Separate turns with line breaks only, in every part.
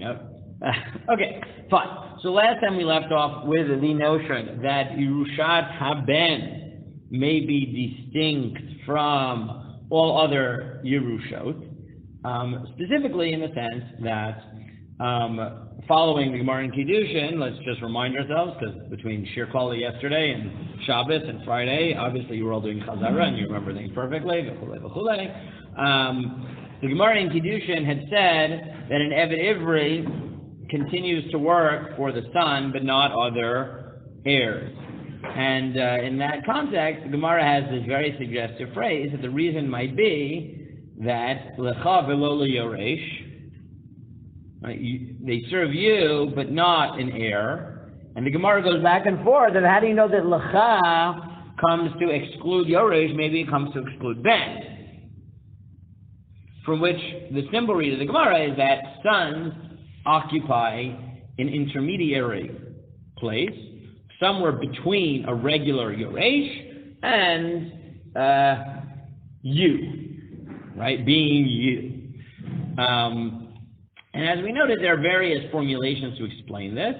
Yep. Okay, fine. So last time we left off with the notion that Yerushat Haben may be distinct from all other Yerushot, specifically in the sense that following the Gemara in Kiddushin, let's just remind ourselves, because between Shir Kali yesterday and Shabbos and Friday, obviously you were all doing Chazara and you remember things perfectly, the Gemara in Kiddushin had said that an Eved Ivri continues to work for the son, but not other heirs. And in that context, the Gemara has this very suggestive phrase that the reason might be that lecha velo leyoresh, they serve you, but not an heir. And the Gemara goes back and forth, and how do you know that lecha comes to exclude yoresh? Maybe it comes to exclude ben. From which the simple read of the Gemara is that sons occupy an intermediary place, somewhere between a regular Yoresh and you, right? Being you. And as we noted, there are various formulations to explain this.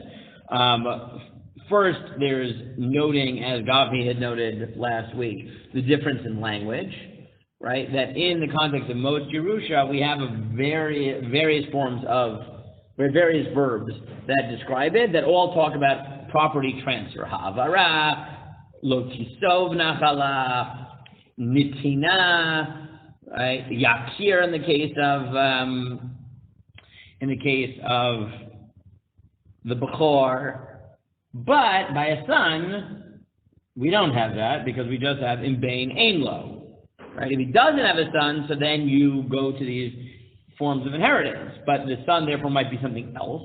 First, there's noting, as Gavi had noted last week, the difference in language, right? That in the context of most Yerusha, we have various forms of various verbs that describe it, that all talk about property transfer. Ha'avara, lo tisov nachala, nitina, right? Yakir in the case of the Bechor. But by a son, we don't have that because we just have imbain ein lo. Right? If he doesn't have a son, so then you go to these forms of inheritance, but the son therefore might be something else.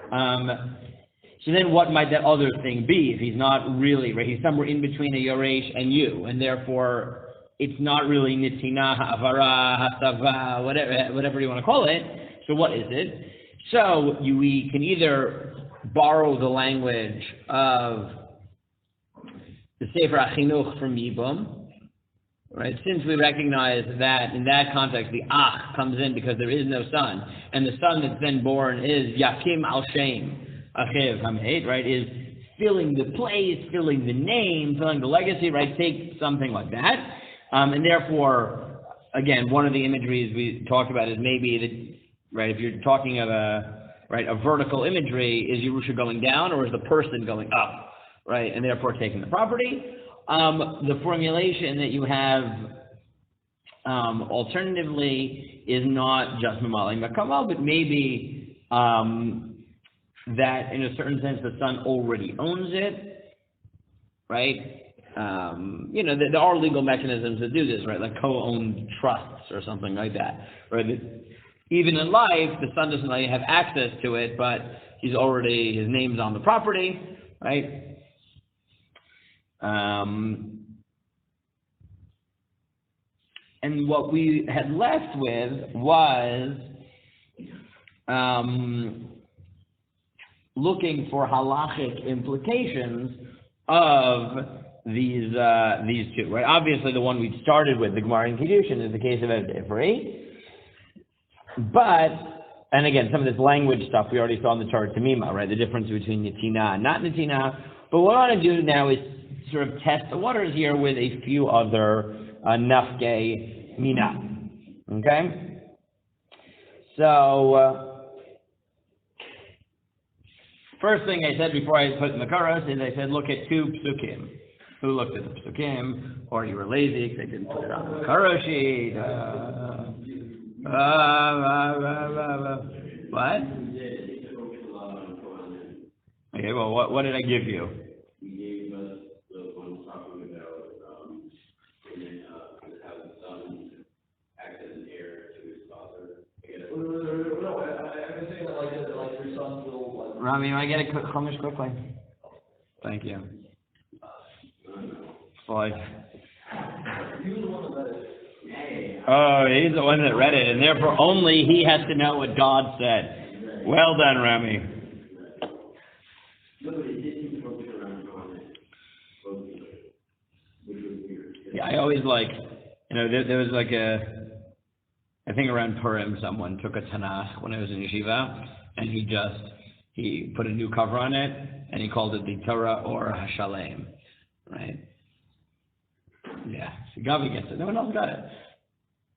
So then what might that other thing be if he's not really, right? He's somewhere in between a Yoresh and you, and therefore it's not really Nitina, Ha'avara, Hasava, whatever you want to call it. So what is it? So we can either borrow the language of the Sefer HaChinuch from Yibum, right? Since we recognize that in that context, the ach comes in because there is no son, and the son that's then born is yakim al shem achiv hamed, right? Is filling the place, filling the name, filling the legacy, right? Take something like that, and therefore, again, one of the imageries we talked about is maybe that, right? If you're talking of a vertical imagery, is Yerusha going down or is the person going up, right? And therefore taking the property. The formulation that you have alternatively is not just Mamali Makamal, but maybe that in a certain sense the son already owns it, right? There are legal mechanisms that do this, right? Like co-owned trusts or something like that, right? Even in life, the son doesn't really have access to it, but his name's on the property, right? And what we had left with was looking for halachic implications of these two, right? Obviously, the one we started with, the Gemara in Kiddushin, is the case of Eved Ivri. But, and again, some of this language stuff we already saw in the Torah Tamima, right? The difference between Nitina and not Nitina. But what I want to do now is sort of test the waters here with a few other nafke mina. Okay? So, first thing I said before I put in the Karos is I said, look at two psukim. Who looked at the psukim? Or you were lazy because they didn't put it on the Karos sheet. What? Okay, well, what did I give you?
You gave us the one talking about how the son acts as an heir to his father. No, I've been saying that like your son will.
Rami, you want to get a chumash quickly? Thank you. Like. Oh, he's the one that read it, and therefore only he has to know what God said. Well done, Rami. Yeah, I always like, there was like I think around Purim, someone took a Tanakh when I was in yeshiva, and he put a new cover on it, and he called it the Torah or Hashalem, right? Yeah, so Gavi gets it. No one else got it.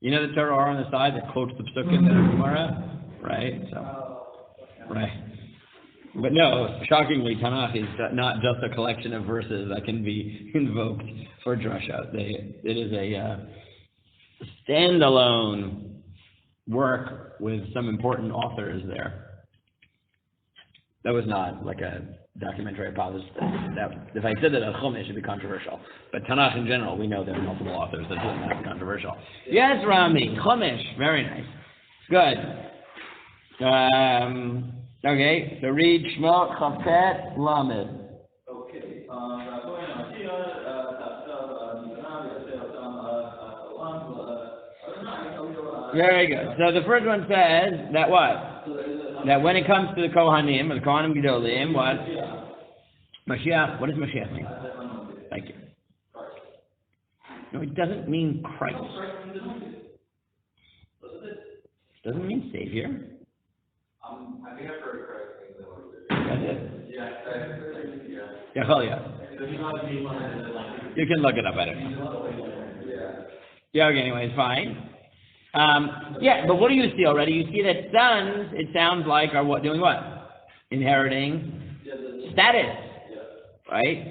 You know the Torah or on the side that quotes the Psukim in the Gemara, right? So, right. But no, shockingly, Tanakh is not just a collection of verses that can be invoked for drasha. It is a standalone work with some important authors there. That was not like a documentary apologist. That if I said that a Chumash, it'd be controversial. But Tanakh in general, we know there are multiple authors that do not be controversial. Yes, Rami, Chumash, very nice. Good. Okay, so read Shemot Chafet Lamed.
Okay.
Very good. So the first one says that what? That when it comes to the Kohanim, or the Kohanim Gedolim, what? Mashiach. What does Mashiach mean? Thank you. No, it doesn't mean Christ. Doesn't mean Savior.
I think I've heard Christ.
That's it.
Yeah.
You can look it up at it. Yeah, okay, anyway, it's fine. Yeah, but what do you see already? You see that sons, it sounds like, are what doing what? Inheriting status, right?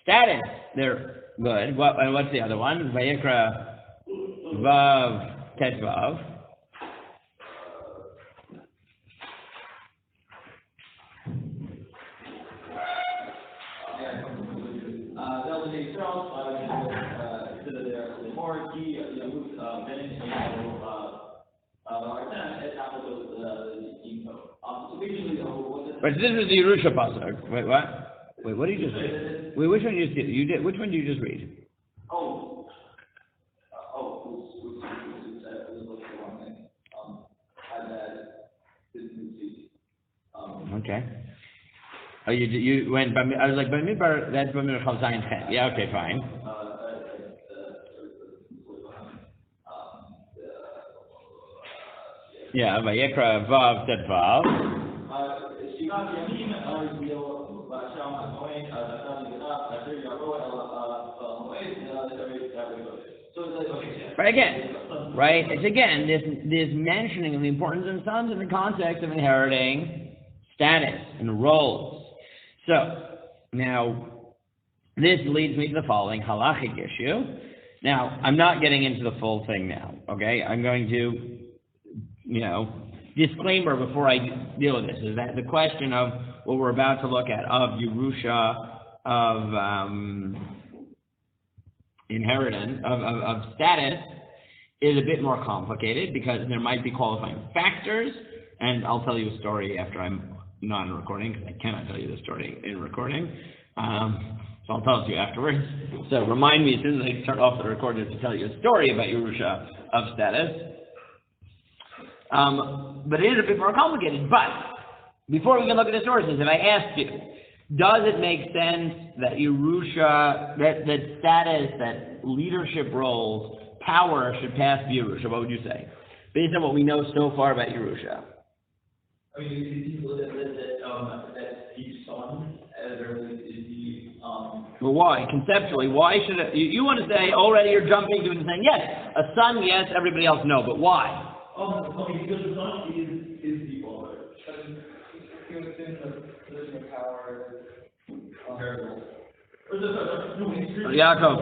Status. They're good. What? And what's the other one? Vayikra Vav Tet Vav. But this is the Yerusha pasuk. Wait, what? Wait, what did you just read? Wait, which one did you did? Which one did you just read? Okay. Oh, you went by me. I was like, by me, that's by me. Yeah. Okay. Fine. Yeah. Vayikra Vav Tet Vav. Right, again, right? It's again this mentioning of the importance of sons in the context of inheriting status and roles. So now this leads me to the following halachic issue. Now I'm not getting into the full thing now. Okay, I'm going to, disclaimer before I deal with this is that the question of what we're about to look at of Yerusha of inheritance of status is a bit more complicated because there might be qualifying factors, and I'll tell you a story after I'm not in recording because I cannot tell you the story in recording. So I'll tell it to you afterwards. So remind me as soon as I turn off the recorder to tell you a story about Yerusha of status. But it is a bit more complicated. But before we can look at the sources, if I asked you, does it make sense that Yerusha, that status, that leadership roles, power should pass to Yerusha? What would you say? Based on what we know so far about Yerusha.
I mean, is he look at that each son as early as he
Well, why? Conceptually, why should it, you want to say already you're jumping to it and saying, yes, a son, yes, everybody else, no, but why?
Because the son is the father. He was in the position of power.
Yaakov.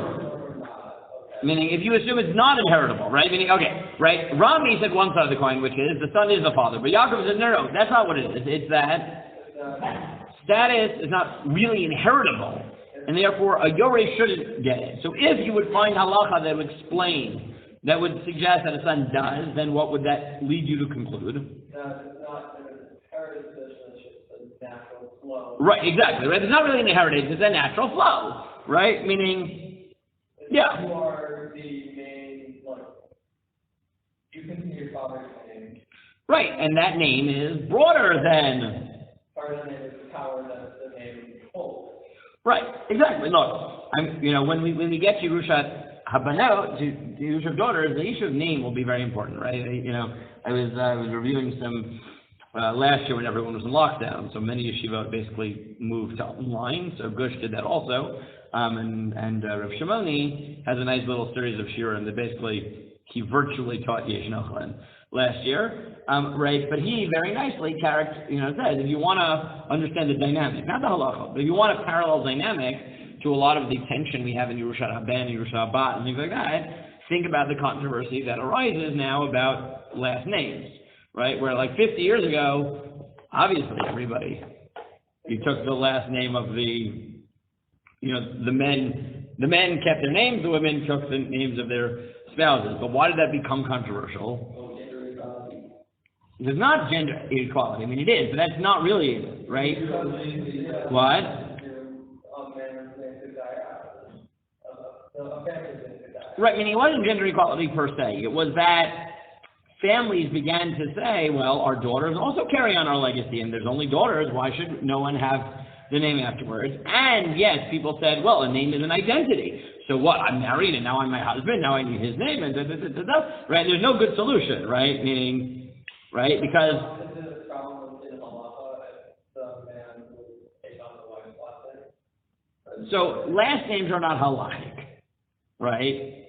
Meaning, if you assume it's not inheritable, right? Meaning, okay, right? Rami said one side of the coin, which is the son is the father, but Yaakov said, no, that's not what it is. It's that status is not really inheritable, and therefore a Yoreh shouldn't get it. So if you would find halacha that would explain, that would suggest that a son does, then what would that lead you to conclude?
It's not an inheritance, it's just a natural flow.
Right, exactly, right? It's not really an inheritance, it's a natural flow, right? Meaning, yeah.
You are the main, you continue your father's name.
Right, and that name is broader than...
Part of the name is the power that the name holds.
Right, exactly. Look, when we get to Yerusha Habanot, to Yerusha of daughters, the issue of name will be very important, right? I was reviewing some last year when everyone was in lockdown. So many yeshivot basically moved to online. So Gush did that also. And Rav Shemoneh has a nice little series of shiurim that basically he virtually taught Yesh Nochlan last year, right? But he very nicely says, if you want to understand the dynamic, not the halacha, but if you want a parallel dynamic to a lot of the tension we have in Yerusha Haben, Yerusha Bat, and things like that, think about the controversy that arises now about last names, right? Where like 50 years ago, obviously everybody, you took the last name of the men kept their names, the women took the names of their spouses. But why did that become controversial? It's not gender equality. I mean, it is, but that's not really, right? What? Right, meaning it wasn't gender equality per se. It was that families began to say, well, our daughters also carry on our legacy, and there's only daughters. Why should no one have the name afterwards? And yes, people said, well, a name is an identity. So what? I'm married, and now I'm my husband. Now I need his name, and right? There's no good solution, right? Meaning, right? Because so last names are not halachic, right?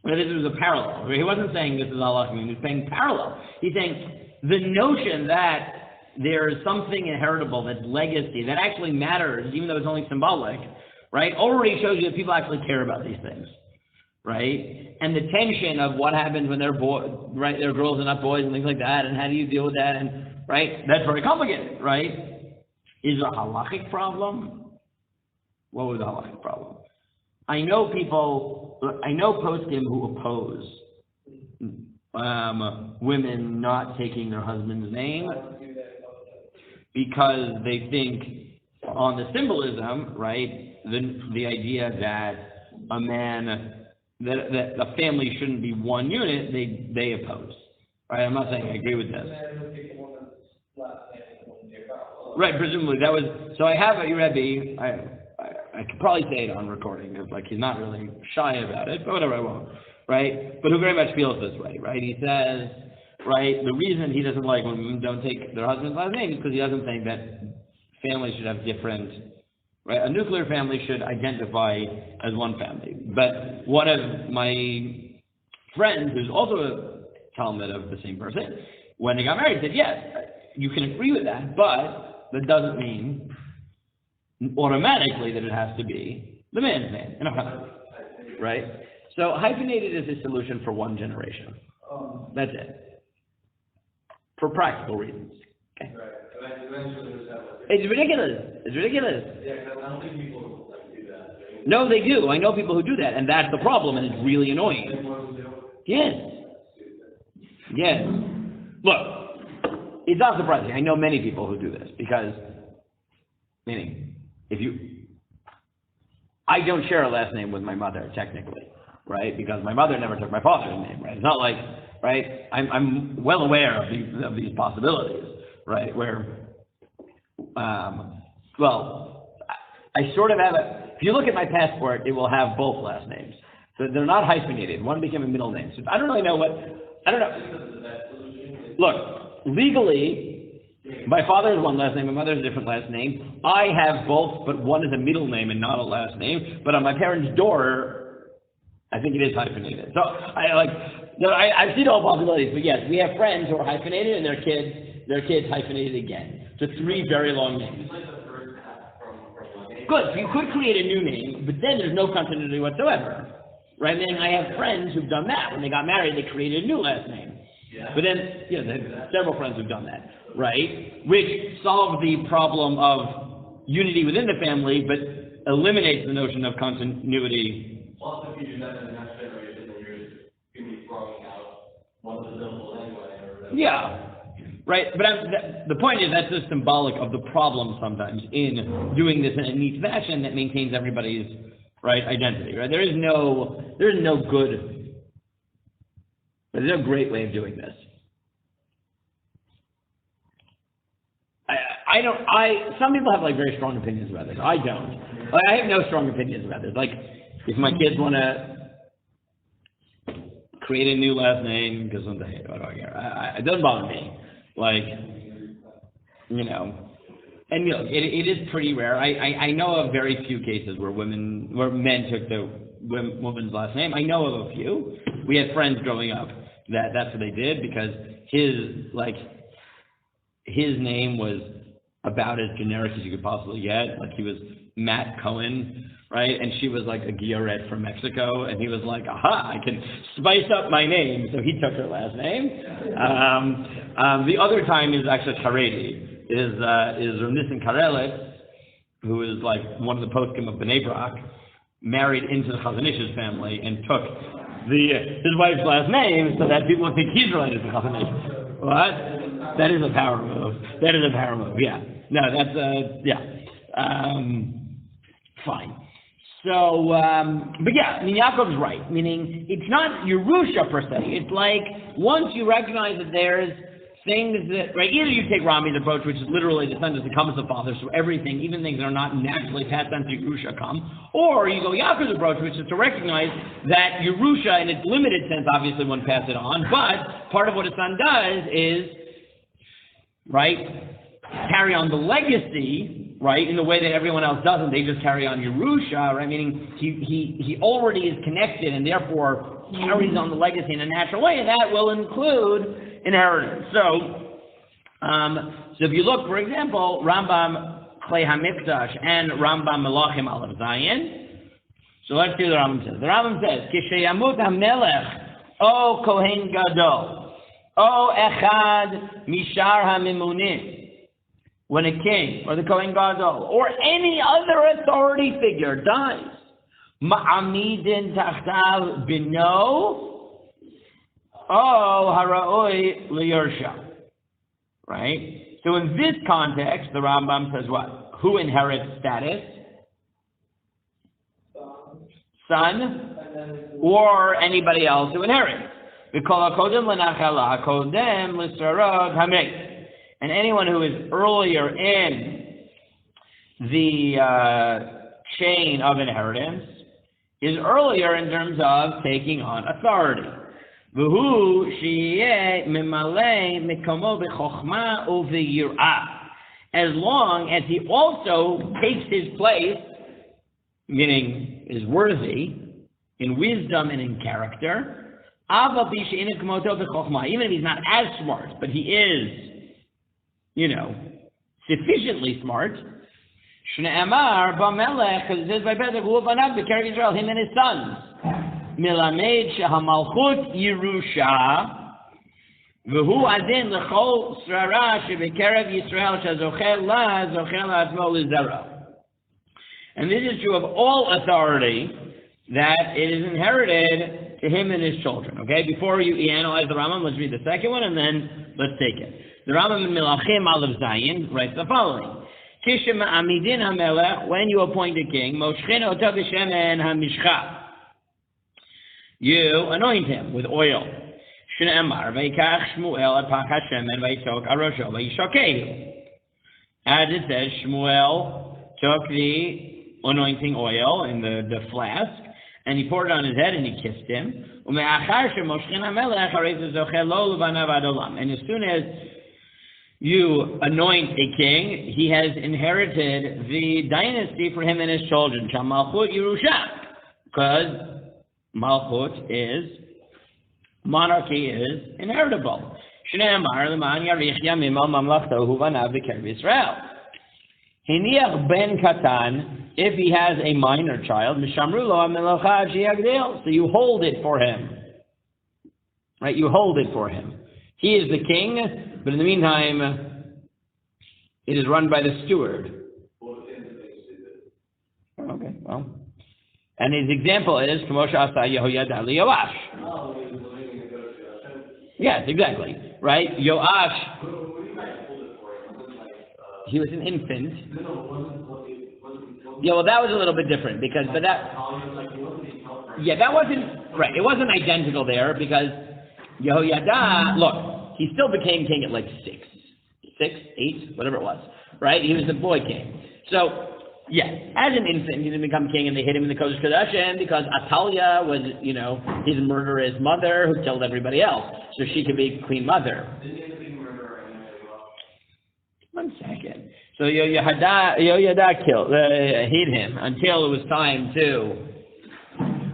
But this was a parallel. He wasn't saying this is halachic. He was saying parallel. He's saying the notion that there is something inheritable that's legacy that actually matters, even though it's only symbolic, right? Already shows you that people actually care about these things, right? And the tension of what happens when they're boys, right? They're girls and not boys and things like that, and how do you deal with that? And right, that's very complicated, right? Is a halachic problem? What was the halachic problem? I know poskim who oppose women not taking their husband's name because they think on the symbolism, right, the idea that a man, that a family shouldn't be one unit, they oppose. Right? I'm not saying I agree with this. Right, presumably that was, so I have a Rebbe, I could probably say it on recording, because like he's not really shy about it, but whatever, I won't, right? But who very much feels this way, right? He says, right, the reason he doesn't like when women don't take their husband's last name is because he doesn't think that families should have different, right? A nuclear family should identify as one family. But one of my friends, who's also a Talmud of the same person, when they got married, said, yes, you can agree with that, but that doesn't mean automatically that it has to be the man's name, right? So hyphenated is a solution for one generation. That's it. For practical reasons. Okay. It's ridiculous. It's ridiculous.
Yeah, I don't think people do that.
No, they do. I know people who do that, and that's the problem, and it's really annoying. Yes. Yes. Look, it's not surprising. I know many people who do this because, meaning, I don't share a last name with my mother, technically, right? Because my mother never took my father's name, right? It's not like, right? I'm well aware of these possibilities, right? Where, well, I sort of have if you look at my passport, it will have both last names. So they're not hyphenated. One became a middle name. So I don't really know I don't know. Look, legally, my father has one last name, my mother has a different last name. I have both, but one is a middle name and not a last name. But on my parents' door, I think it is hyphenated. So I've seen all possibilities, but yes, we have friends who are hyphenated and their kids hyphenated again. So 3 very long names. Good, so you could create a new name, but then there's no continuity whatsoever. Right? Meaning I have friends who've done that. When they got married, they created a new last name. But then, there are several friends who've done that, right? Which solve the problem of unity within the family, but eliminates the notion of continuity.
Plus, if you do that in the next generation, then you're going to be throwing out one of the symbols anyway.
Yeah, right. But the point is that's just symbolic of the problem sometimes in doing this in a neat fashion that maintains everybody's identity. Right? There's no great way of doing this. Some people have very strong opinions about this. I don't. I have no strong opinions about this. Like, if my kids want to create a new last name, because it doesn't bother me. you know, and you know, it is pretty rare. I know of very few cases where men took the woman's last name. I know of a few. We had friends growing up that's what they did because his name was about as generic as you could possibly get. Like he was Matt Cohen, right? And she was like a Guilloret from Mexico, and he was like, aha, I can spice up my name. So he took her last name. The other time is actually Haredi, is Nissen Karelis, who is like one of the poskim of Bnei Brak, married into the Chazon Ish's family and took his wife's last name so that people would think he's related to Chazon Ish. What? That is a power move. Yeah. No, that's fine. So, but yeah, I mean, Yaakov's right. Meaning, it's not Yerusha per se. It's like once you recognize that there's things that, right? Either you take Rami's approach, which is literally the son just becomes the father, so everything, even things that are not naturally passed on to Yerusha come, or you go Yaakov's approach, which is to recognize that Yerusha, in its limited sense, obviously won't pass it on, but part of what a son does is, right, carry on the legacy, right, in the way that everyone else doesn't. They just carry on Yerusha, right, meaning he already is connected and therefore carries on the legacy in a natural way, and that will include inheritance. So if you look, for example, Rambam Klei HaMikdash and Rambam Melachim Aleph Zayin. So let's see what the Rambam says. The Rambam says, Kishayamut HaMelech O Kohen Gadol O Echad Mishar HaMimunim. When a king or the Kohen Gadol or any other authority figure dies, Ma'amidin Tachtav Bino O Haraoi Liyersha. Right? So in this context, the Rambam says what? Who inherits status? Son or anybody else who inherits. And anyone who is earlier in the chain of inheritance is earlier in terms of taking on authority. As long as he also takes his place, meaning is worthy in wisdom and in character, even if he's not as smart, but he is, sufficiently smart. Shne'amar b'melech, because it says by Pesach, hu banav b'kerev Yisrael, him and his sons. Milamed shehamalchut Yerusha, v'hu adin l'chol srara sheb'kerev Yisrael shezochel la atzmo l'zera. And this is true of all authority, that it is inherited to him and his children. Okay, before you analyze the Rambam, let's read the second one, and then let's take it. The Rambam in Melachim Aleph Zayin writes the following. When you appoint a king, you anoint him with oil. As it says, Shmuel took the anointing oil in the flask, and he poured it on his head and he kissed him. And as soon as you anoint a king, he has inherited the dynasty for him and his children. Malchut Yerusha, because Malchut is, monarchy is inheritable. Shneimar l'man yarich yamim mamlachto hu vanav b'kerev Yisrael. Hiniach ben katan, if he has a minor child, mishamru lo ha'melocha she'yagdil, so you hold it for him. Right, you hold it for him. He is the king, but in the meantime, it is run by the steward. Okay, well. And his example is, K'moshe asa Yehoyada liYoash. Yes, exactly. Right? Yoash, he was an infant. Yeah, well, that was a little bit different, because, but that, yeah, that wasn't, right, it wasn't identical there, because Yehoyada, look, he still became king at like 6, 8, whatever it was, right? He was the boy king. So, yeah, as an infant, he didn't become king, and they hid him in the Kodesh Kodashim because Atalia was, his murderous mother who killed everybody else, so she could be queen mother. 1 So Yehoyada killed, hid him until it was time to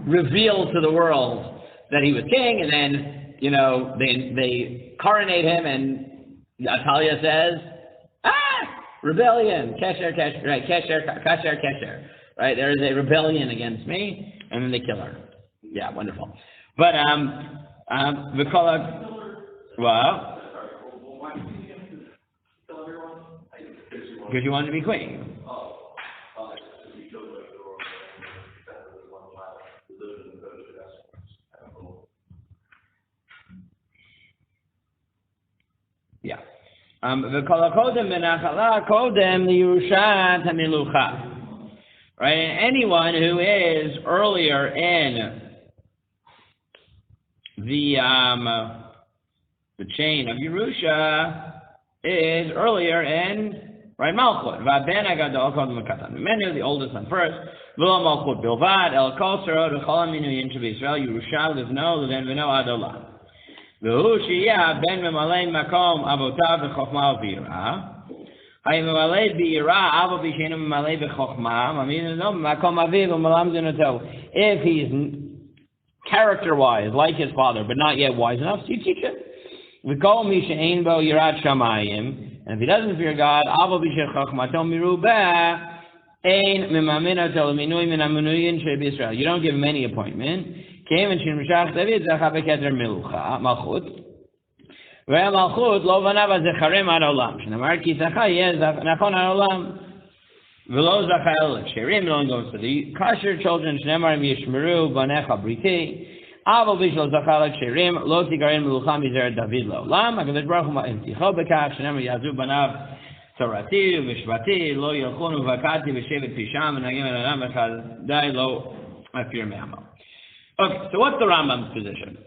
reveal to the world that he was king, and then, they coronate him, and Atalia says, rebellion, kasher, right, kasher, right, there is a rebellion against me, and then they kill her. Yeah, wonderful. But, well, because you wanted to be queen. Yeah. Right? And anyone who is earlier in the chain of Yerusha is earlier in right Malchut. V'aben hagadol kodem l'katan mimenu, the oldest son first. V'lo Malchut bilvad el kol sarot v'chol haminuyin sheb'Yisrael Yerusha l'vno l'ven v'no ad olam. V'hu sheyeh ben memalei makom avotav v'chokhma v'yirah. Hay memalei b'yirah avo b'sheinu memalei v'chokhma maminu no makom aviv u'malam zenoto. If he's character-wise like his father, but not yet wise enough, so you teach him. V'kol mi she'ein bo yirat shamayim. And if he doesn't fear God, you don't give him any appointment. Don't go to the kosher children. Aval bishul zachalak shirim lo tigarin melucham mizer David lo. Lam Hakadosh Baruch Hu imticho bekach shenemar yazu banav torati v'shvati lo yelchonu v'akati v'shevet pisham v'nagim elanam v'chadai lo afir me'amal. Okay, so what's the Rambam's position?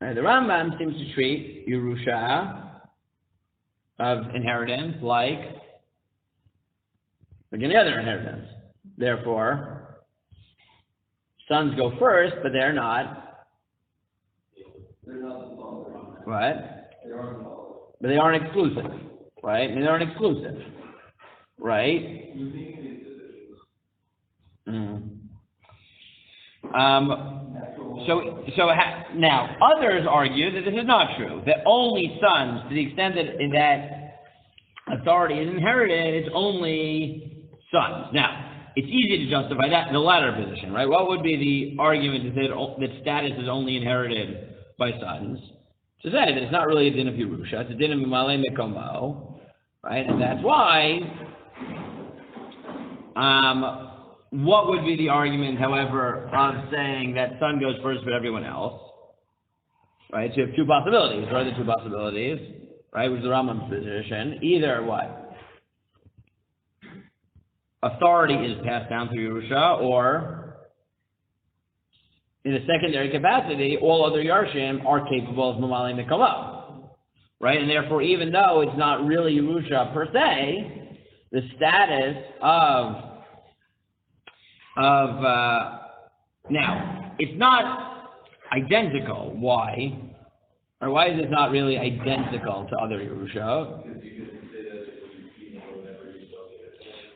The Rambam seems to treat Yerusha of inheritance like any other inheritance. Therefore, sons go first, but they're not. Right? But they aren't exclusive. Right? They aren't exclusive. Right? Now, others argue that this is not true. That only sons, to the extent that authority is inherited, it's only sons. Now, it's easy to justify that in the latter position, right? What would be the argument that status is only inherited by sons? To say that it's not really a din of Yerusha, it's a din of Mimalei Mekomo, right? And that's why, what would be the argument, however, of saying that son goes first but everyone else? Right? So you have two possibilities. What are the two possibilities? Right? Which is the Rambam's position. Either what? Authority is passed down through Yerusha, or in a secondary capacity, all other Yarshim are capable of Mimalei Mekomo. Right? And therefore, even though it's not really Yerusha per se, the status now, it's not identical. Why? Or why is it not really identical to other Yerusha?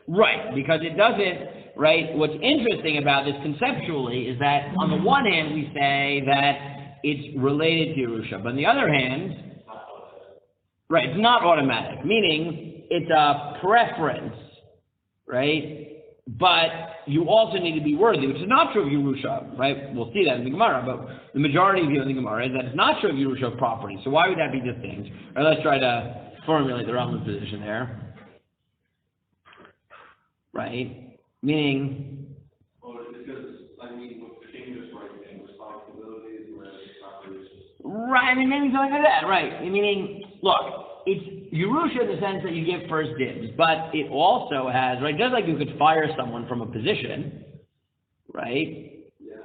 Right, because it doesn't, right, what's interesting about this conceptually is that on the one hand we say that it's related to Yerusha, but on the other hand, right, it's not automatic, meaning it's a preference, right? But you also need to be worthy, which is not true of Yerusha, right? We'll see that in the Gemara, but the majority view in the Gemara is that it's not true of Yerusha of property. So why would that be distinct? All right, let's try to formulate the Rambam's position there. Right? Meaning...
Well, because, with the changes, right, and responsibilities,
right, maybe something like that, right. Meaning, look, it's Yerusha in the sense that you give first dibs, but it also has, right, just like you could fire someone from a position, right?
Yeah.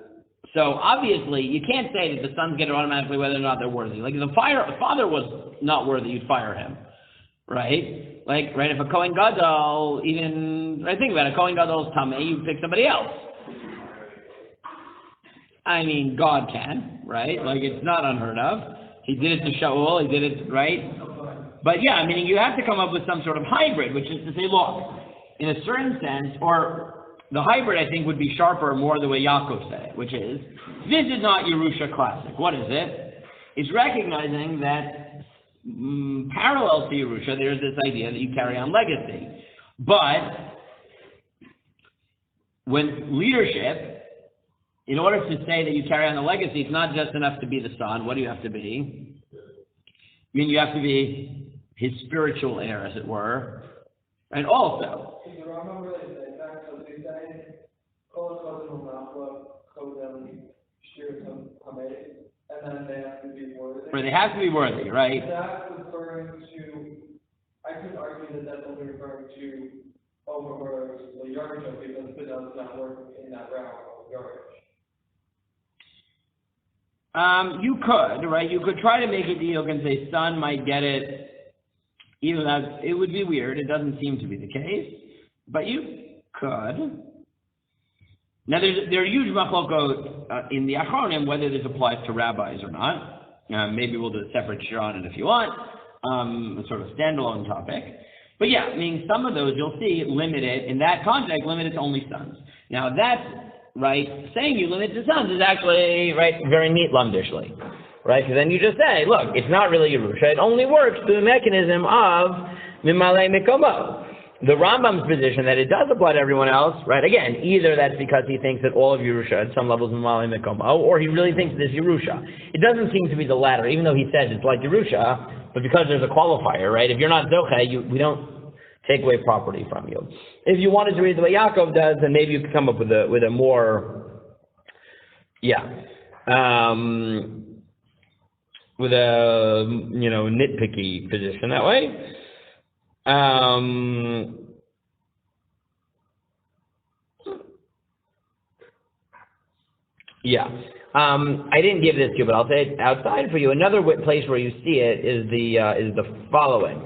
So obviously, you can't say that the sons get it automatically whether or not they're worthy. Like if the father was not worthy, you'd fire him, right? Like, right, if a Kohen Gadol, even, right, think about it, a Kohen Gadol's tummy, you pick somebody else. I mean, God can, right? Like, it's not unheard of. He did it to Shaul, he did it, right? But yeah, I mean, you have to come up with some sort of hybrid, which is to say, look, in a certain sense, or the hybrid, I think, would be sharper more the way Yaakov said it, which is, this is not Yerusha classic. What is it? It's recognizing that parallel to Yerusha, there's this idea that you carry on legacy. But when leadership, in order to say that you carry on the legacy, it's not just enough to be the son. What do you have to be? I mean, you have to be his spiritual heir, as it were. And also,
and then they have to be worthy.
They have to be worthy, right?
That's referring to, I could argue that that's only referring to over the Yerusha because Pinchas not working in that realm of Yerusha.
You could, right? You could try to make a deal and say son might get it, even though it would be weird. It doesn't seem to be the case, but you could. Now, there are huge machlokot in the Achronim whether this applies to rabbis or not. Maybe we'll do a separate shir on it if you want, a sort of standalone topic. But yeah, I mean, some of those you'll see limit it, in that context, limit it to only sons. Now, that's, right, saying you limit it to sons is actually, right, very neat lumdishly, right? Because then you just say, look, it's not really Yerusha. It only works through the mechanism of mimalei-mikomo. The Rambam's position that it does apply to everyone else, right? Again, either that's because he thinks that all of Yerusha at some levels is mimalei-mikomo, or he really thinks this Yerusha. It doesn't seem to be the latter, even though he says it's like Yerusha, but because there's a qualifier, right? If you're not zocheh, we don't take away property from you. If you wanted to read the way Yaakov does, then maybe you could come up with a more, with a nitpicky position that way. I didn't give this to you, but I'll say it outside for you. Another place where you see it is the following.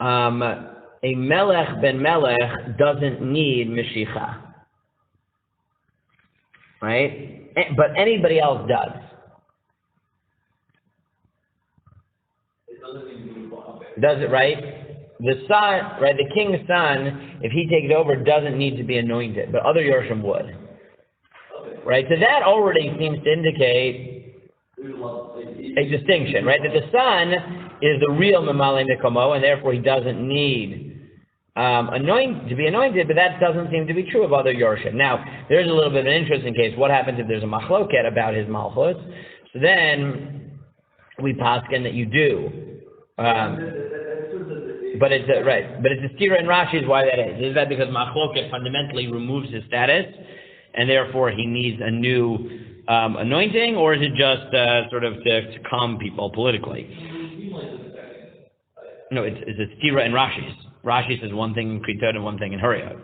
A melech ben melech doesn't need meshicha, right? But anybody else does. Does it, right? The son, right, the king's son, if he takes over, doesn't need to be anointed, but other Yerushim would. Right? So that already seems to indicate a distinction, right? That the son is the real mimalei-mikomo, and therefore he doesn't need to be anointed, but that doesn't seem to be true of other Yerushim. Now, there's a little bit of an interesting case. What happens if there's a machloket about his malchus? So then we paskin that you do. But it's right. But it's a stira in Rashi is why that is. Is that because machloket fundamentally removes his status, and therefore he needs a new anointing, or is it just sort of to calm people politically? No, it's a stira in Rashi's. Rashi says one thing in Kritot and one thing in Huriyot.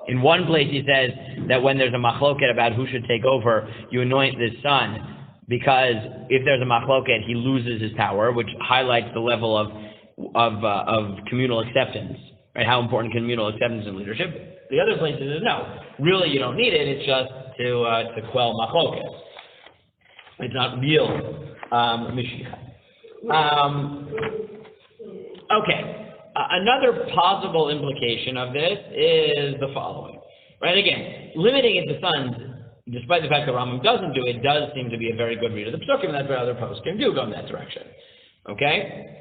In one place he says that when there's a machloket about who should take over, you anoint this son, because if there's a machloket, he loses his power, which highlights the level of communal acceptance, right? How important communal acceptance in leadership. The other place is no, really you don't need it. It's just to quell machloket. It's not real mishicha. Okay. Another possible implication of this is the following, right? Again, limiting it to sons, despite the fact that Rambam doesn't do it, does seem to be a very good read of the Psukim, and that's why other poskim do go in that direction. Okay?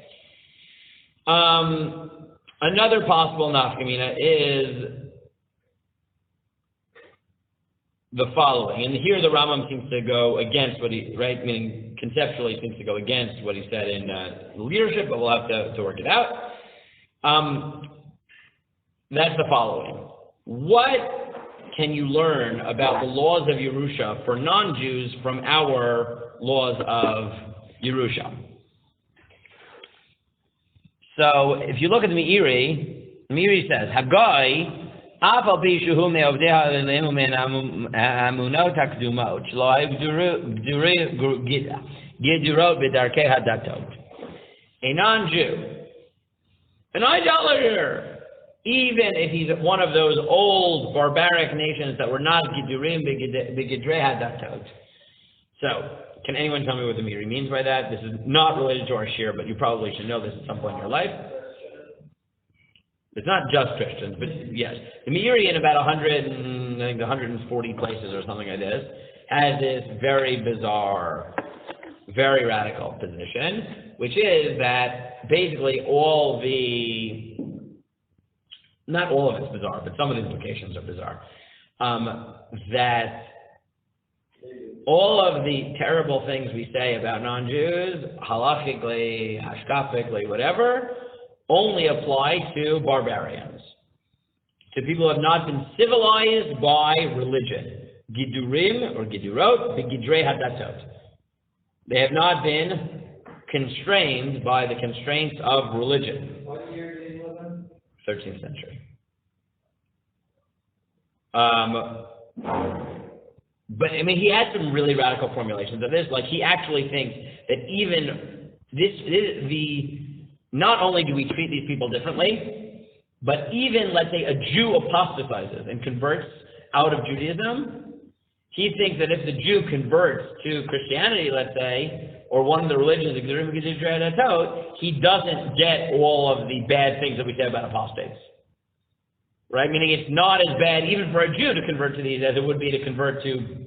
Another possible nafkamina is the following, and here the Rambam seems to go against what he, right, meaning conceptually seems to go against what he said in leadership, but we'll have to work it out. That's the following. What can you learn about the laws of Yerusha for non-Jews from our laws of Yerusha? So, if you look at the Meiri says, Hagai, Afal pi shuhu me'ovdeha le'lemu me'amunot ha'kdumot, shlo gedurot b'darkei hadatot. A non-Jew, an idolater, even if he's one of those old barbaric nations that were not Gidurim b'gidrei hadatot. So, Can anyone tell me what the Meiri means by that? This is not related to our shir, but you probably should know this at some point in your life. It's not just Christians, but yes. The Meiri in about 140 places or something like this has this very bizarre, very radical position, which is that basically not all of it's bizarre, but some of the implications are bizarre, that all of the terrible things we say about non-Jews, halachically, hashkafically, whatever, only apply to barbarians, to people who have not been civilized by religion. Gidurim or gidurot, begidrei hadatot. They have not been constrained by the constraints of religion.
What year did you live in?
13th century. But I mean, he had some really radical formulations of this. Like, he actually thinks that even not only do we treat these people differently, but even, let's say, a Jew apostatizes and converts out of Judaism, he thinks that if the Jew converts to Christianity, let's say, or one of the religions, he doesn't get all of the bad things that we say about apostates. Right? Meaning it's not as bad, even for a Jew, to convert to these as it would be to convert to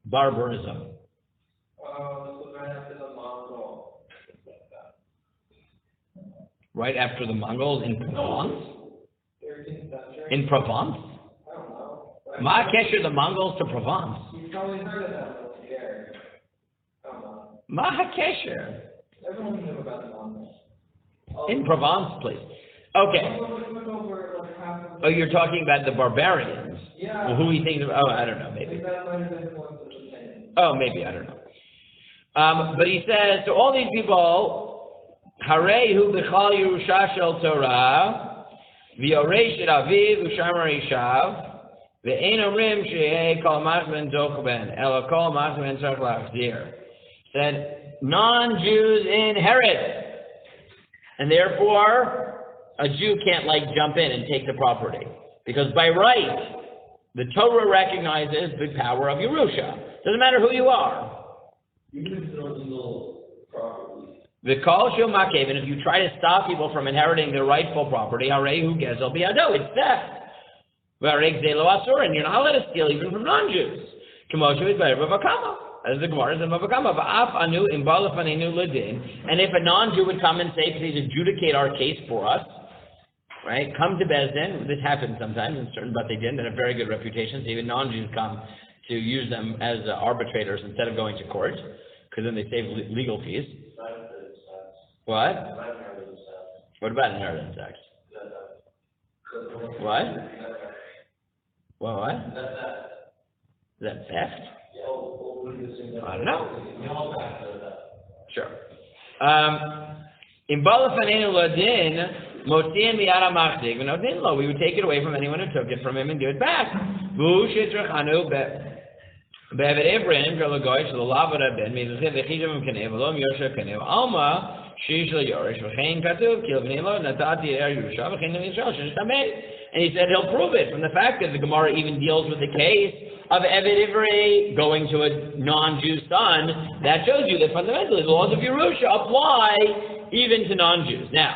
barbarism.
So right after the Mongols.
Right after the Mongols in Provence?
13th century?
In Provence?
I don't know.
Ma kesher the Mongols to Provence?
You've probably heard of them, but scared. I don't know.
Ma kesher.
Everyone knew about the Mongols.
In Provence, please. Okay. Oh, you're talking about the barbarians?
Yeah.
Well, who he thinks of? Oh, I don't know, maybe.
That might have been one of the same.
Oh, maybe, I don't know. But he says, so all these people, Harehu b'chal Yerusha shel Torah, v'yoresh et aviv u'shamar ishav, v'ein omrim she'eh kol machben zochben, ela kol machben tzarich lachzir. Said, non-Jews inherit, and therefore, a Jew can't jump in and take the property. Because by right, the Torah recognizes the power of Yerusha. Doesn't matter who you are.
Even if it's not legal property.
The kol shel makev, and if you try to stop people from inheriting their rightful property, harehu gezel biado, it's theft. V'hareg zeh lo asur, and you're not allowed to steal even from non-Jews. K'mo she'mitbarer b'vakama, as the Gemara says in Bavakama, v'af anu im ba lefanenu ledin, and if a non-Jew would come and say, please adjudicate our case for us, right? Come to Beis Din. This happens sometimes in certain Batei Din that have very good reputations. Even non-Jews come to use them as arbitrators instead of going to court, because then they save legal fees. What? What about inheritance tax? What? What? Is that theft? I don't know. Sure. In Balafanenu Ladin, Motian Miara Machdig, we would take it away from anyone who took it from him and give it back. Be'evet Ephraim, Galagoy, Shalavada Ben, Mizazim, Vechidam Kanevalom, Yosha Kanev, Alma, Shishla Yorish, Vachain Katuv, Kilvanilo, Natati Yerusha, Vachain Yisrael, Shishtameh. And he said he'll prove it from the fact that the Gemara even deals with the case of Evet Ivri going to a non-Jew son. That shows you that fundamentally the laws of Yerusha apply even to non-Jews. Now,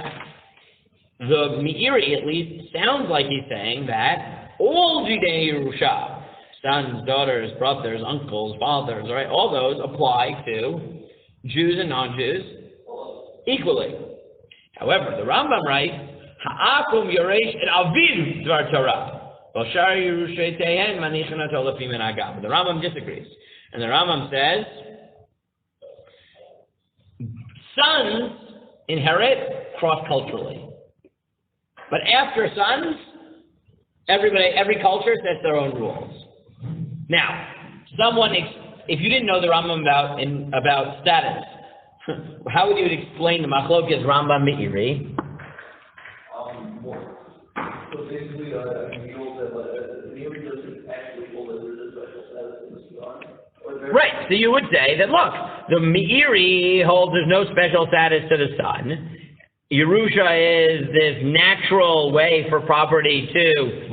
the Meiri at least sounds like he's saying that all Judei Yerusha, sons, daughters, brothers, uncles, fathers, right, all those apply to Jews and non-Jews equally. However, the Rambam writes, Ha'akum yoresh et aviv dvar Torah. The Rambam disagrees. And the Rambam says, sons inherit cross-culturally. But after sons, every culture sets their own rules. Now, if you didn't know the Rambam about status, how would you explain the Machlokes Rambam Meiri?
So basically, the Meiri doesn't actually hold that there's a special status in the son.
Right. So you would say that, look, the Meiri holds there's no special status to the son. Yerusha is this natural way for property to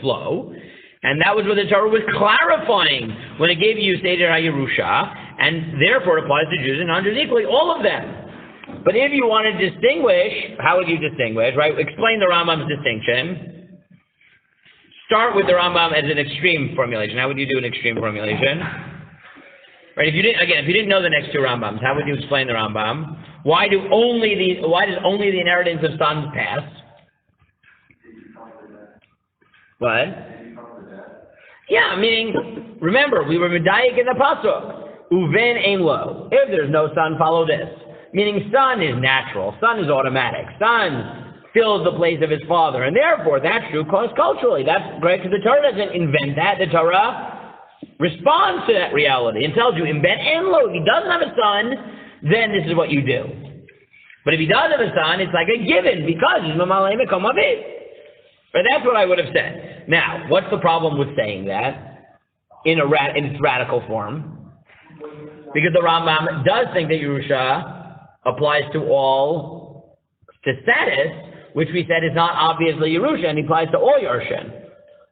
flow. And that was what the Torah was clarifying when it gave you Seder HaYerusha. and therefore it applies to Jews and non-Jews equally, all of them. But if you want to distinguish, how would you distinguish, right? Explain the Rambam's distinction. Start with the Rambam as an extreme formulation. How would you do an extreme formulation? Right, if you didn't know the next two Rambams, how would you explain the Rambam? Why does only the inheritance of sons pass? What? Yeah, meaning, remember, we were medayik in the pasuk. Uven ein lo. If there's no son, follow this. Meaning, son is natural. Son is automatic. Son fills the place of his father, and therefore that's true culturally. That's great because the Torah doesn't invent that. The Torah responds to that reality and tells you, if he doesn't have a son, then this is what you do. But if he does have a son, it's like a given because he's mamalei mekom aviv. But that's what I would have said. Now, what's the problem with saying that in its radical form? Because the Rambam does think that Yerusha applies to all, to status, which we said is not obviously Yerusha, and applies to all Yerushim.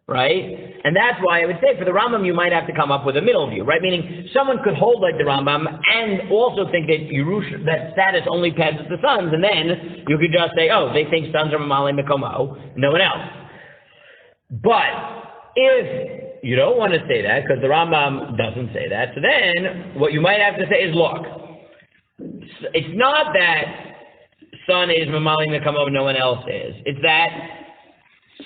Right? And that's why I would say for the Rambam you might have to come up with a middle view, right? Meaning someone could hold like the Rambam and also think that Yerusha, that status only passes to sons, and then you could just say, oh, they think sons are mamalei mekomo, no one else. But if you don't want to say that, because the Rambam doesn't say that, so then what you might have to say is, look, it's not that son is mamalei mekomo, no one else is. It's that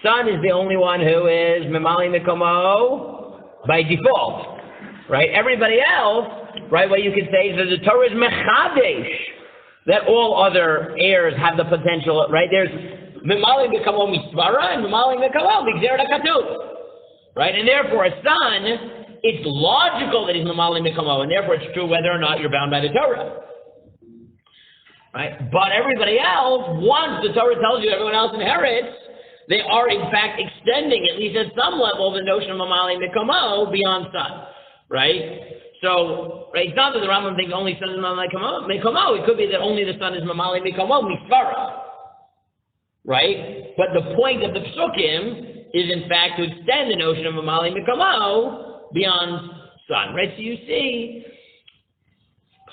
son is the only one who is mamalei mekomo by default, right? Everybody else, right, what you could say is that the Torah is mechadesh, that all other heirs have the potential, right? There's mamalei mekomo misvara and mamalei mekomo migzeret hakatuv, right? And therefore a son, it's logical that he's mamalei mekomo, and therefore it's true whether or not you're bound by the Torah. Right? But everybody else, once the Torah tells you everyone else inherits, they are, in fact, extending, at least at some level, the notion of mamalei mekomo beyond son, right? So, right, it's not that the Rambam thinks only son is mamalei mekomo. It could be that only the son is mamalei mekomo misvara, right? But the point of the psukim is, in fact, to extend the notion of mamalei mekomo beyond son, right? So you see,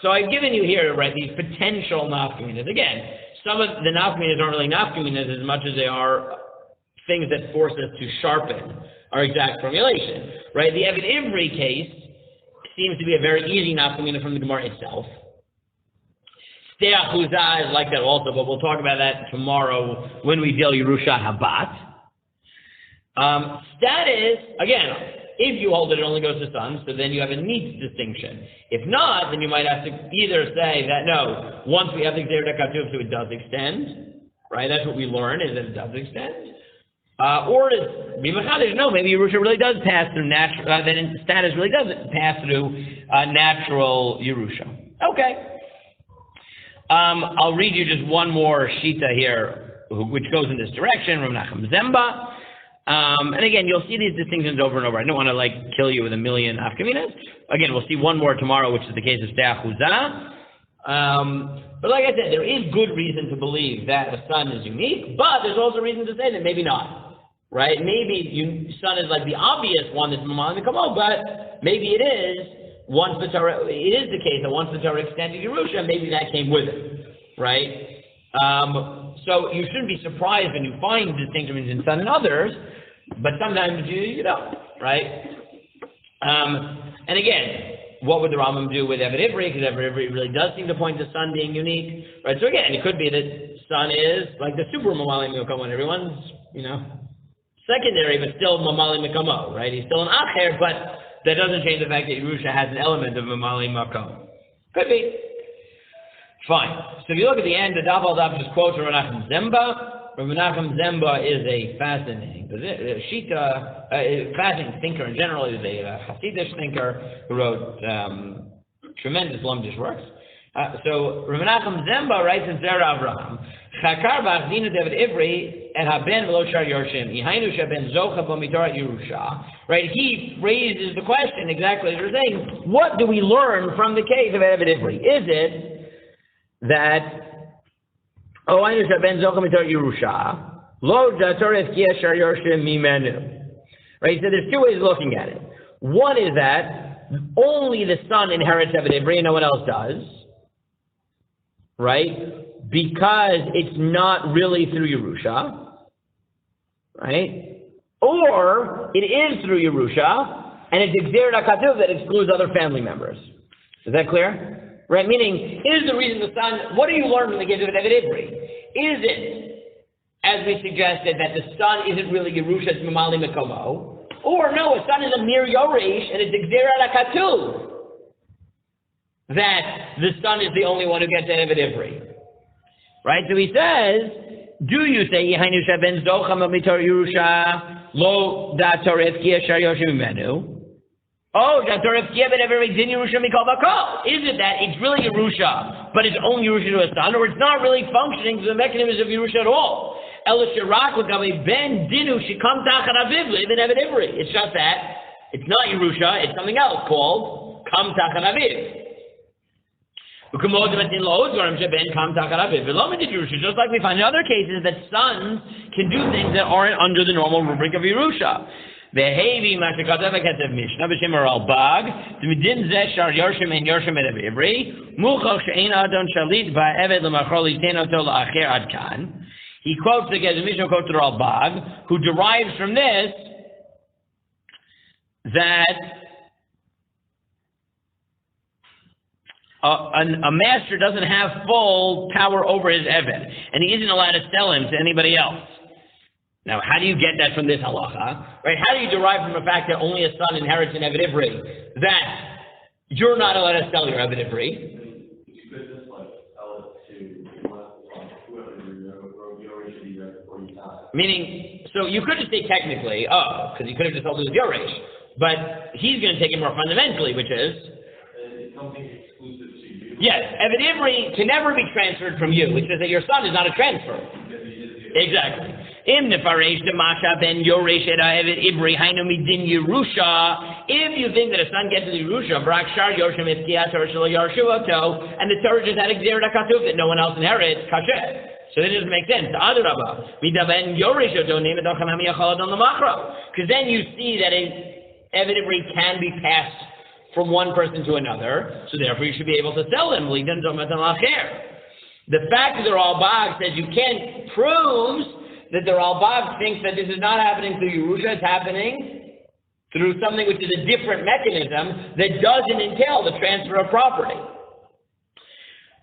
so I've given you here, right, these potential nafkaminas. Again, some of the nafkaminas aren't really nafkaminas as much as they are things that force us to sharpen our exact formulation, right? The Eved Ivri case seems to be a very easy nafkamina from the Gemara itself. Steach Huzah is like that also, but we'll talk about that tomorrow when we deal Yerusha Habat. Status, again, if you hold it only goes to sons, so then you have a neat distinction. If not, then you might have to either say that, no, once we have the Xer Katuv, so it does extend, right? That's what we learn, is that it does extend. Or no, maybe Yerusha really does pass through natural, then status really does pass through natural Yerusha. Okay. I'll read you just one more shita here, which goes in this direction, Rav Nachum Zemba. And again, you'll see these distinctions over and over. I don't want to kill you with a million afkaminas. Again, we'll see one more tomorrow, which is the case of Steach Huzah. But like I said, there is good reason to believe that a son is unique, but there's also reason to say that maybe not, right? Maybe son is like the obvious one that's mamalei mekomo, but maybe it is once the Torah. It is the case that once the Torah extended Yerusha, maybe that came with it, right? So you shouldn't be surprised when you find distinctions in son and others, but sometimes you don't, right? And again, what would the Rambam do with Eved Ivri? Because Eved Ivri really does seem to point to son being unique, right? So again, it could be that son is like the super mamalei mekomo, and everyone's, secondary, but still mamalei mekomo, right? He's still an acher, but that doesn't change the fact that Yerusha has an element of mamalei mekomo. Could be. Fine. So if you look at the end, the Daf al-Daf just quotes Rav Nachum Zemba. Rav Nachum Zemba is a fascinating shita, a fascinating thinker in general. He's a Hasidic thinker who wrote tremendous Lumdish works. So Rav Nachum Zemba writes in Zera Avraham, Chakar b'achdinu Eved Ivri et haben v'lo shar yorshim ihainu sheben zocha bo mitorah Yerusha. Right? He raises the question exactly as you're saying. What do we learn from the case of Eved Ivri? Is it that I know ben zocha mitorah Yerusha lo datorah shar yorshim mimenu? Right? So there's two ways of looking at it. One is that only the son inherits Evet Ivri and no one else does, right? Because it's not really through Yerusha, right? Or it is through Yerusha, and it's Gzerat HaKatuv that excludes other family members. Is that clear? Right? Meaning, here's the reason the son, what do you learn from the case of Evet Ivri? Is it, as we suggested, that the son isn't really Yerusha, it's Mamali Mekomo? Or no, a son is a mere Yoresh, and it's Gzerat HaKatuv that the son is the only one who gets an Evet Ivri. Right? So he says, do you say, Yehainu Shaben Zocham Mitor Yerusha, Lo Da Torah-study Shar Yoshim Menu? Oh, Da Torah-study Ben Ivri Din Yerusha Mikol Bakol. Is it that it's really Yerusha, but it's only Yerusha to a son, or it's not really functioning to the mechanisms of Yerusha at all? Ben Dinu Shikam Tachan Aviv Ben Evet Ivri. It's just that it's not Yerusha, it's something else called Kam Tachan Aviv. Just like we find in other cases that sons can do things that aren't under the normal rubric of Yerusha. Behavi Mashakatev Mishnah B'Shem Ralbag T'Midin Zeh Shar Yorshim and Yorshim et Ivri Muchach She'ein Adon Shalit Ba'Eved L'Machol Yiten Oto L'Acher Ad Kan. He quotes the Mishnah quotes the Ralbag, who derives from this that a master doesn't have full power over his Eved, and he isn't allowed to sell him to anybody else. Now, how do you get that from this halacha? Right? How do you derive from the fact that only a son inherits an Evet Ivri that you're not allowed to sell your Evet Ivri?
You could just sell it to whoever you're before you die.
Meaning, so you could just say technically, because you could have just sold it to Yoresh, but he's going to take it more fundamentally, which is
something exclusive to you.
Yes, Evet Ivri can never be transferred from you, which is that your son is not a transfer. Exactly. Im nefaresh demasha ben yoresh et Evet Ivri hainu midin Yerusha. If you think that a son gets the Yerusha, brak shar yoshim ifkiat Torah shelo yarshu oto, and the Torah just had a Gzerat HaKatuv that no one else inherits, kasher. So that doesn't make sense. Adarabah, midaben yoresh oto neimed ochanam yachal adon l'machro. Because then you see that a Evet Ivri can be passed from one person to another, so therefore you should be able to sell them. The fact that the Ralbag says you can't proves that the Ralbag thinks that this is not happening through Yerusha, it's happening through something which is a different mechanism that doesn't entail the transfer of property.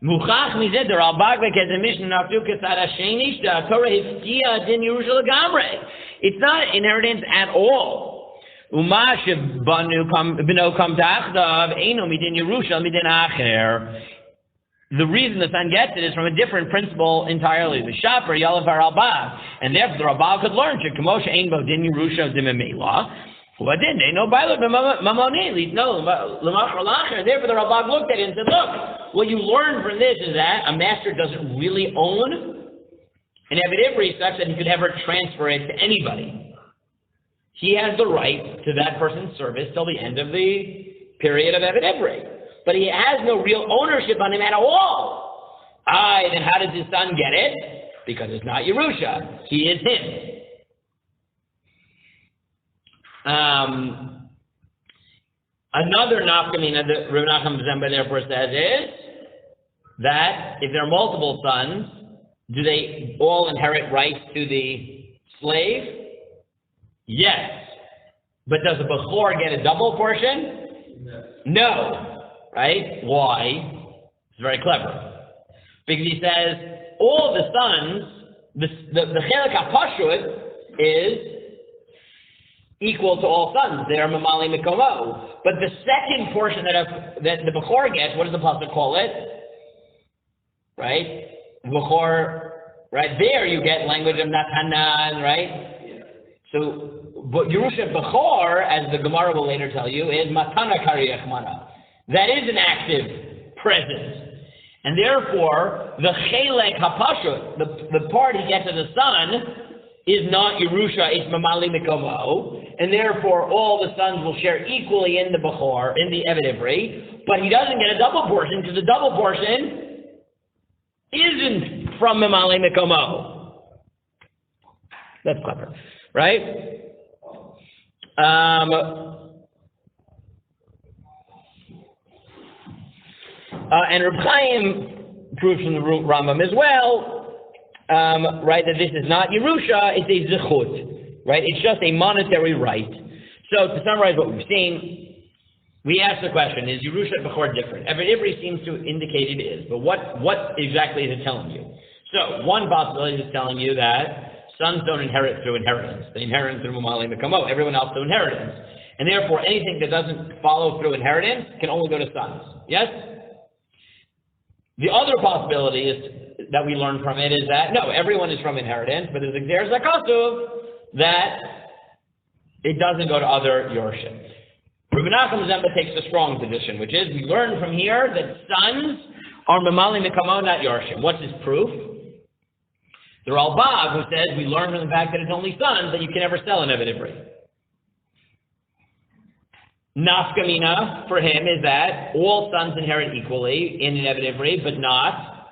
Muchach mizeh the Ralbag because the Mishnah naftu kesara shenish the Torah hifkia din Yerusha legamre. It's not inheritance at all. The reason the son gets it is from a different principle entirely. The shaper yalav haralbag, and therefore the Ralbag could learn shekamos ein bo din Yerusha dimemela. What did they know? Therefore the Ralbag looked at it and said, "Look, what you learn from this is that a master doesn't really own an Evet Ivri such that he could ever transfer it to anybody. He has the right to that person's service till the end of the period of Evet Ivri. But he has no real ownership on him at all. Then how does his son get it? Because it's not Yerusha. He is him. Another nafkamina that Rav Nachman Zemba therefore says is that if there are multiple sons, do they all inherit rights to the slave? Yes. But does the Bechor get a double portion? No. Right? Why? It's very clever. Because he says all the sons, the Chelek HaPashut is equal to all sons. They are Mamali Mekomo. But the second portion that the Bechor gets, what does the pasuk call it? Right? Bechor, right there you get language of Natanan, right? So, but Yerusha Bechor, as the Gemara will later tell you, is Matana Kariyach Mana. That is an active presence. And therefore, the Chelek HaPashut, the part he gets as a son, is not Yerusha, it's Mamali Mikomo. And therefore, all the sons will share equally in the Bechor, in the Evet Ivri, but he doesn't get a double portion, because the double portion isn't from Mamali Mikomo. That's clever. Right? And Reb Chaim proves from the Rambam as well, right, that this is not Yerusha, it's a zechut, right? It's just a monetary right. So to summarize what we've seen, we asked the question, is Yerusha Bechor different? Every seems to indicate it is, but what exactly is it telling you? So one possibility is telling you that sons don't inherit through inheritance. They inherit through Mamali Mekamo, everyone else through inheritance. And therefore, anything that doesn't follow through inheritance can only go to sons. Yes? The other possibility is that we learn from it is that, no, everyone is from inheritance, but there's a Xer Zakasuv that it doesn't go to other Yorshim. Rabbi Nachum Zemba takes a strong position, which is we learn from here that sons are Mamali Mekamo, not Yorshim. What's his proof? The Ralbag, who says we learn from the fact that it's only sons that you can never sell an Eved Ivri. Nafkamina for him is that all sons inherit equally in an Eved Ivri, but not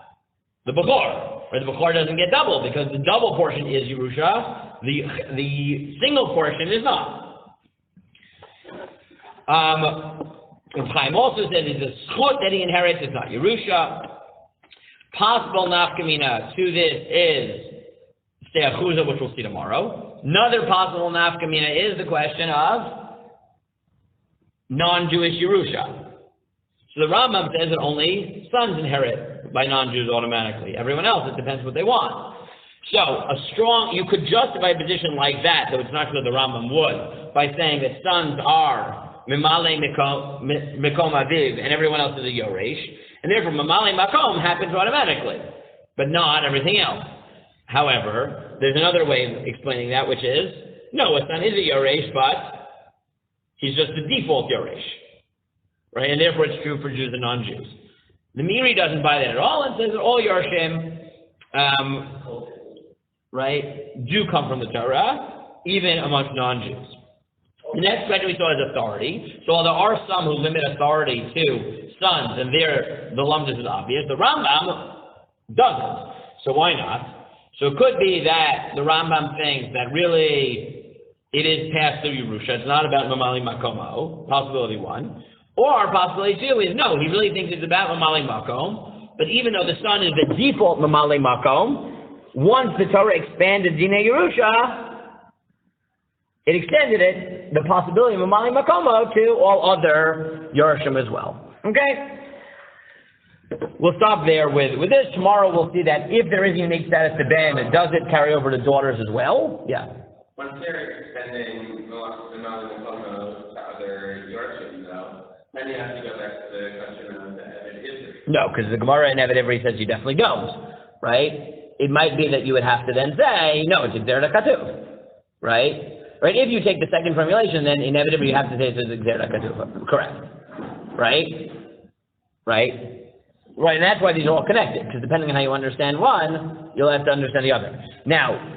the Bechor. Or the Bechor doesn't get double because the double portion is Yerusha, the single portion is not. Chaim also said it's a schut that he inherits, it's not Yerusha. Possible nafkamina to this is steachuza, which we'll see tomorrow. Another possible nafkamina is the question of non-Jewish Yerusha. So the Rambam says that only sons inherit by non-Jews automatically. Everyone else, it depends what they want. So you could justify a position like that, though it's not clear the Rambam would, by saying that sons are Mimale Mekom Aviv, and everyone else is a Yoresh, and therefore Mimale Makom happens automatically, but not everything else. However, there's another way of explaining that, which is, no, a son is a Yoresh, but he's just the default Yoresh, right? And therefore it's true for Jews and non-Jews. The Miri doesn't buy that at all and says that all Yorshim, right, do come from the Torah, even amongst non-Jews. The next question we saw is authority. So while there are some who limit authority to sons, and there the lumdus is obvious, the Rambam doesn't. So why not? So it could be that the Rambam thinks that really it is passed through Yerusha. It's not about Mamali Makomo, possibility one. Or possibility two is no, he really thinks it's about Mamali Makom, but even though the son is the default Mamali Makom, once the Torah expanded Dinei Yerusha, it extended it, the possibility of Mamali Makomo, to all other Yerushim as well. Okay? We'll stop there with this. Tomorrow we'll see that if there is a unique status to Ben, does it carry over to daughters as well? Yeah.
Once they're extending Mamali Makomo to other Yerushim, though, then you have to go back to the question of the Eved Ivri.
No, because the Gemara in Eved Ivri says you definitely don't, right? It might be that you would have to then say, no, it's Xer Katuv, right? Right? If you take the second formulation, then inevitably you have to say it's Xer Katuv. Correct. Right? Right? Right, and that's why these are all connected, because depending on how you understand one, you'll have to understand the other. Now,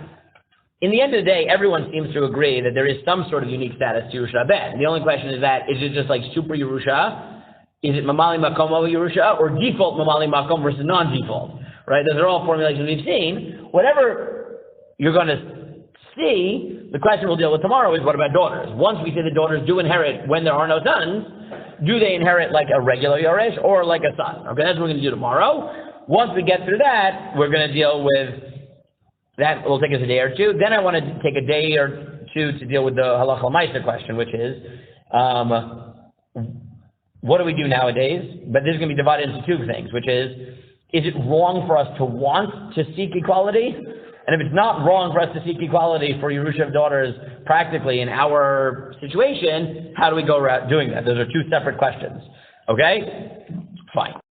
in the end of the day, everyone seems to agree that there is some sort of unique status to Yerusha Ben. The only question is that, is it just like super Yerusha? Is it Mamali Makom over Yerusha, or default Mamali Makom versus non-default? Right? Those are all formulations we've seen. Whatever you're going to see, the question we'll deal with tomorrow is what about daughters? Once we say the daughters do inherit when there are no sons, do they inherit like a regular Yoresh or like a son? Okay, that's what we're going to do tomorrow. Once we get through that, we're going to deal with that. Will take us a day or two. Then I want to take a day or two to deal with the halacha-theory question, which is, what do we do nowadays? But this is going to be divided into two things, which is it wrong for us to want to seek equality? And if it's not wrong for us to seek equality for Yerusha of daughters practically in our situation, how do we go about doing that? Those are two separate questions. Okay? Fine.